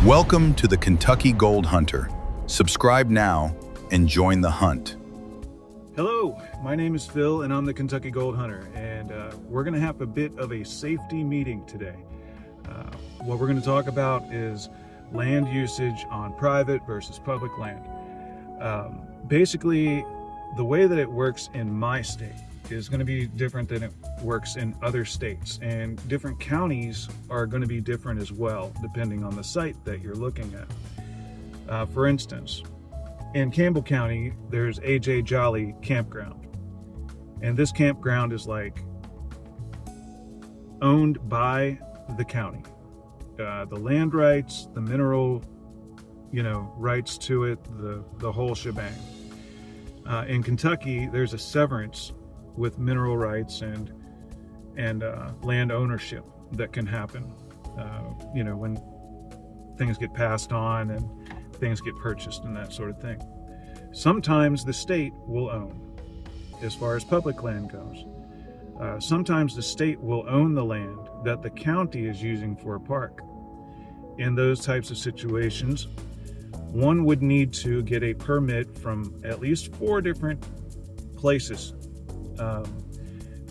Welcome to the Kentucky Gold Hunter. Subscribe now and join the hunt. Hello, my name is Phil and I'm the Kentucky Gold Hunter, and we're going to have a bit of a safety meeting today. What we're going to talk about is land usage on private versus public land. Basically, the way that it works in my state is going to be different than it works in other states, and different counties are going to be different as well depending on the site that you're looking at. For instance, in Campbell County there's A.J. Jolly Campground, and this campground is like owned by the county. The land rights, the mineral rights to it, the whole shebang. In Kentucky there's a severance with mineral rights and land ownership that can happen when things get passed on and things get purchased and that sort of thing. Sometimes the state will own, as far as public land goes. Sometimes the state will own the land that the county is using for a park. In those types of situations, one would need to get a permit from at least 4 different places.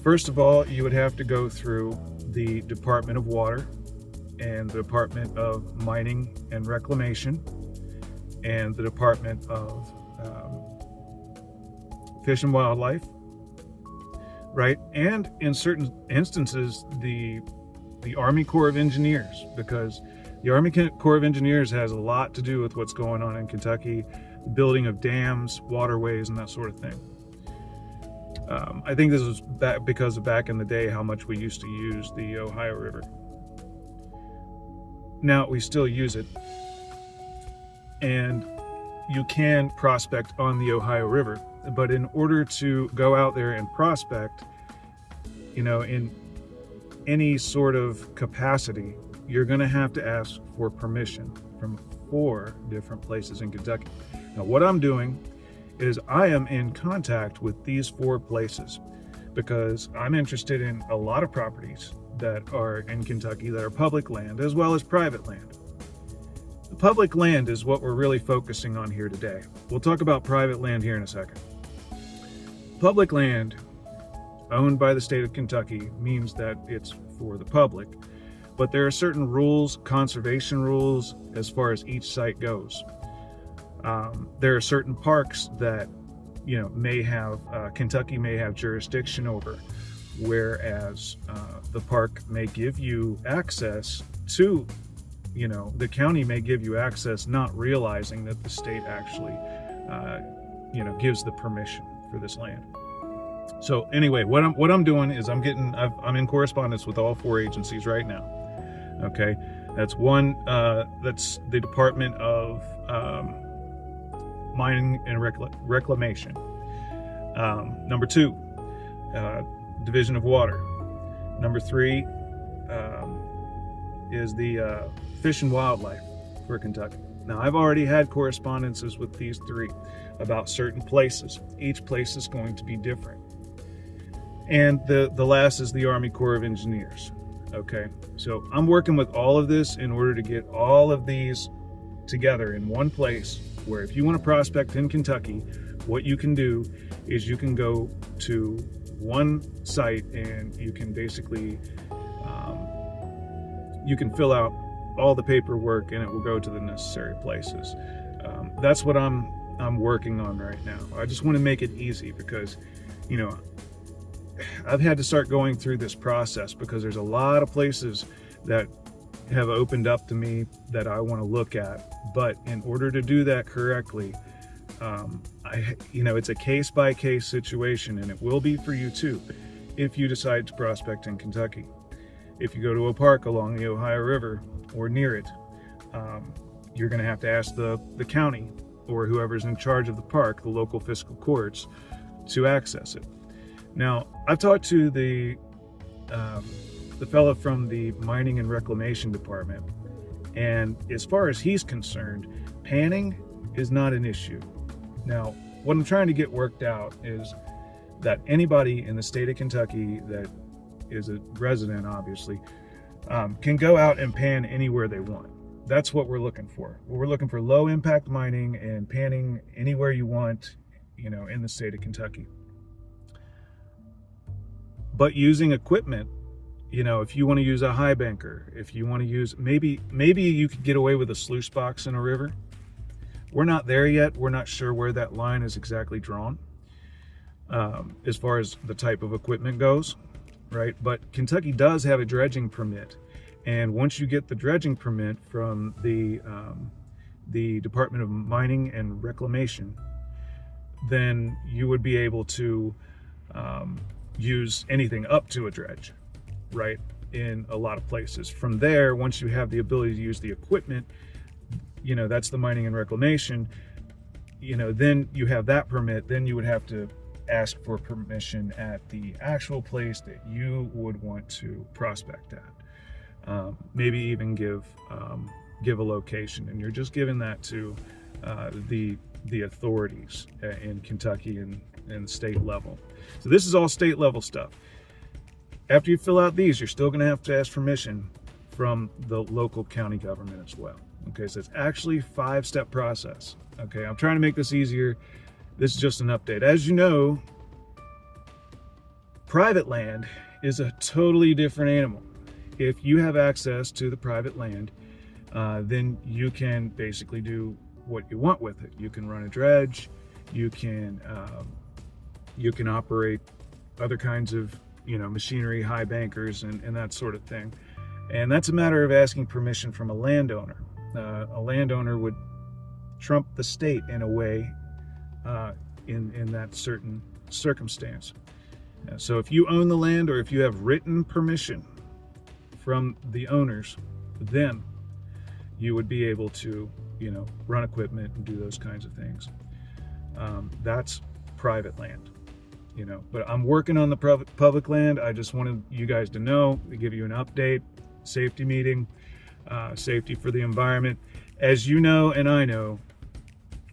First of all, you would have to go through the Department of Water and the Department of Mining and Reclamation and the Department of Fish and Wildlife, right? And in certain instances, the Army Corps of Engineers, because the Army Corps of Engineers has a lot to do with what's going on in Kentucky, the building of dams, waterways, and that sort of thing. I think this was because of back in the day how much we used to use the Ohio River. Now we still use it, and you can prospect on the Ohio River, but in order to go out there and prospect, in any sort of capacity, you're going to have to ask for permission from 4 different places in Kentucky. Now what I'm doing is I am in contact with these 4 places because I'm interested in a lot of properties that are in Kentucky that are public land as well as private land. The public land is what we're really focusing on here today. We'll talk about private land here in a second. Public land owned by the state of Kentucky means that it's for the public, but there are certain rules, conservation rules, as far as each site goes. There are certain parks that Kentucky may have jurisdiction over, whereas the park may give you access to, the county may give you access, not realizing that the state actually gives the permission for this land. So anyway, what I'm doing is I'm in correspondence with all 4 agencies right now. Okay, that's one. That's the Department of Mining and Reclamation. Number 2, Division of Water. Number 3 is the Fish and Wildlife for Kentucky. Now I've already had correspondences with these 3 about certain places. Each place is going to be different. And the last is the Army Corps of Engineers. Okay, so I'm working with all of this in order to get all of these together in one place, where if you want to prospect in Kentucky, what you can do is you can go to one site and you can basically you can fill out all the paperwork and it will go to the necessary places. That's what I'm working on right now. I just want to make it easy because I've had to start going through this process because there's a lot of places that have opened up to me that I want to look at. But in order to do that correctly, it's a case-by-case situation, and it will be for you too if you decide to prospect in Kentucky. If you go to a park along the Ohio River or near it, you're going to have to ask the county or whoever's in charge of the park, the local fiscal courts, to access it. Now, I've talked to the fellow from the Mining and Reclamation Department, and as far as he's concerned, panning is not an issue. Now, what I'm trying to get worked out is that anybody in the state of Kentucky that is a resident, obviously, can go out and pan anywhere they want. That's what we're looking for. We're looking for low impact mining and panning anywhere you want, you know, in the state of Kentucky. But using equipment, you know, if you want to use a high banker, if you want to use, maybe you could get away with a sluice box in a river. We're not there yet. We're not sure where that line is exactly drawn as far as the type of equipment goes, right? But Kentucky does have a dredging permit. And once you get the dredging permit from the Department of Mining and Reclamation, then you would be able to use anything up to a dredge, right, in a lot of places. From there, once you have the ability to use the equipment, you know, that's the mining and reclamation, you know, then you have that permit, then you would have to ask for permission at the actual place that you would want to prospect at. Maybe even give a location, and you're just giving that to the authorities in Kentucky and state level. So this is all state level stuff. After you fill out these, you're still going to have to ask permission from the local county government as well. Okay, so it's actually a 5-step process. Okay, I'm trying to make this easier. This is just an update. As you know, private land is a totally different animal. If you have access to the private land, then you can basically do what you want with it. You can run a dredge, you can operate other kinds of, you know, machinery, high bankers, and that sort of thing. And that's a matter of asking permission from a landowner. A landowner would trump the state in a way in that certain circumstance. So if you own the land, or if you have written permission from the owners, then you would be able to, you know, run equipment and do those kinds of things. That's private land, you know. But I'm working on the public land. I just wanted you guys to know, to give you an update, safety meeting, safety for the environment. As you know, and I know,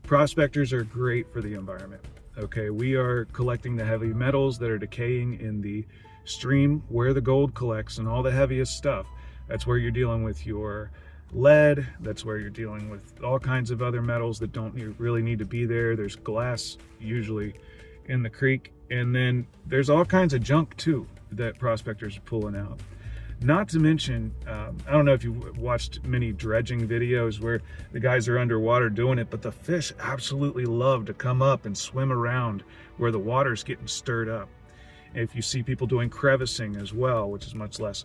prospectors are great for the environment. Okay, we are collecting the heavy metals that are decaying in the stream where the gold collects and all the heaviest stuff. That's where you're dealing with your lead. That's where you're dealing with all kinds of other metals that don't really need to be there. There's glass usually in the creek, and then there's all kinds of junk too that prospectors are pulling out. Not to mention, I don't know if you've watched many dredging videos where the guys are underwater doing it, but the fish absolutely love to come up and swim around where the water's getting stirred up. If you see people doing crevicing as well, which is much less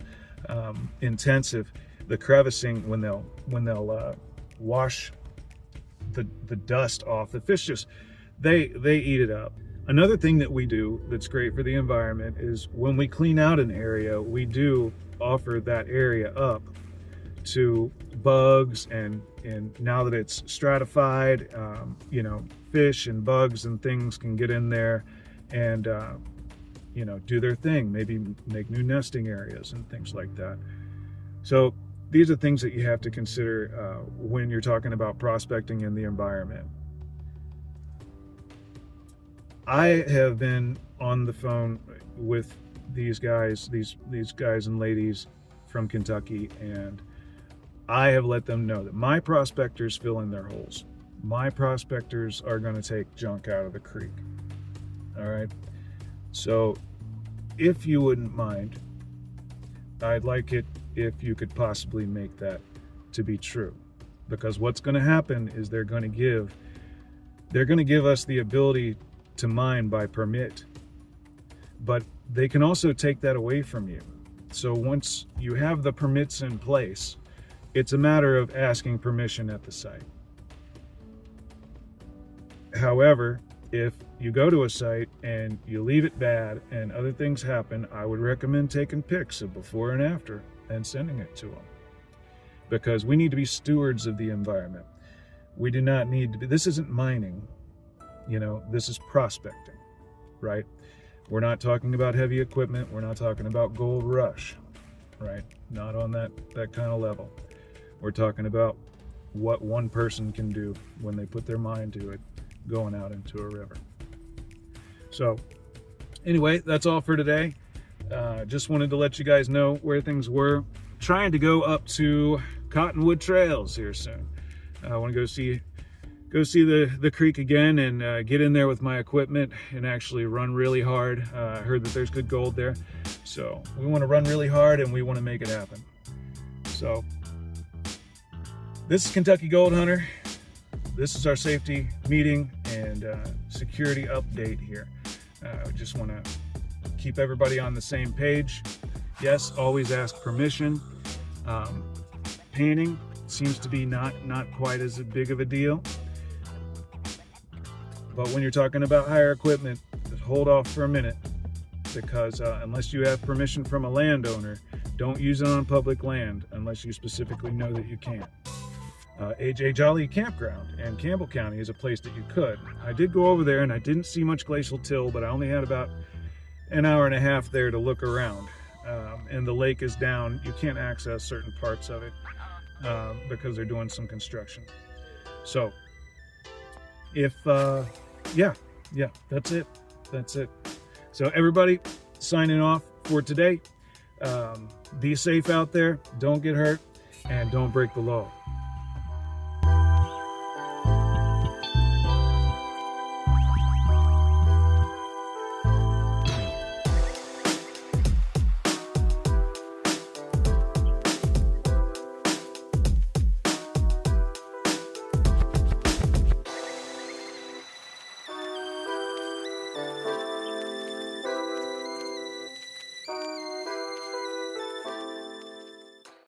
intensive, the crevicing, when they'll wash the dust off, the fish just, they eat it up. Another thing that we do that's great for the environment is when we clean out an area, we do offer that area up to bugs, and now that it's stratified, you know, fish and bugs and things can get in there and you know, do their thing, maybe make new nesting areas and things like that. So these are things that you have to consider when you're talking about prospecting in the environment. I have been on the phone with these guys, these guys and ladies from Kentucky, and I have let them know that my prospectors fill in their holes. My prospectors are going to take junk out of the creek. All right. So if you wouldn't mind, I'd like it if you could possibly make that to be true, because what's going to happen is they're going to give us the ability to mine by permit, but they can also take that away from you. So once you have the permits in place, it's a matter of asking permission at the site. However, if you go to a site and you leave it bad and other things happen, I would recommend taking pics of before and after and sending it to them, because we need to be stewards of the environment. We do not need to be, this isn't mining, you know, this is prospecting, right? We're not talking about heavy equipment. We're not talking about gold rush, right? Not on that kind of level. We're talking about what one person can do when they put their mind to it, going out into a river. So anyway, that's all for today. Just wanted to let you guys know where things were. Trying to go up to Cottonwood Trails here soon. I want to go see the creek again and get in there with my equipment and actually run really hard. I heard that there's good gold there, so we want to run really hard and we want to make it happen. So this is Kentucky Gold Hunter. This is our safety meeting and security update here. I just want to keep everybody on the same page. Yes, always ask permission. Panning seems to be not quite as big of a deal. But when you're talking about higher equipment, just hold off for a minute, because unless you have permission from a landowner, don't use it on public land unless you specifically know that you can't. AJ Jolly Campground in Campbell County is a place that you could. I did go over there and I didn't see much glacial till, but I only had about an hour and a half there to look around. And the lake is down. You can't access certain parts of it because they're doing some construction. So if yeah, that's it. So everybody, signing off for today. Be safe out there, don't get hurt, and don't break the law.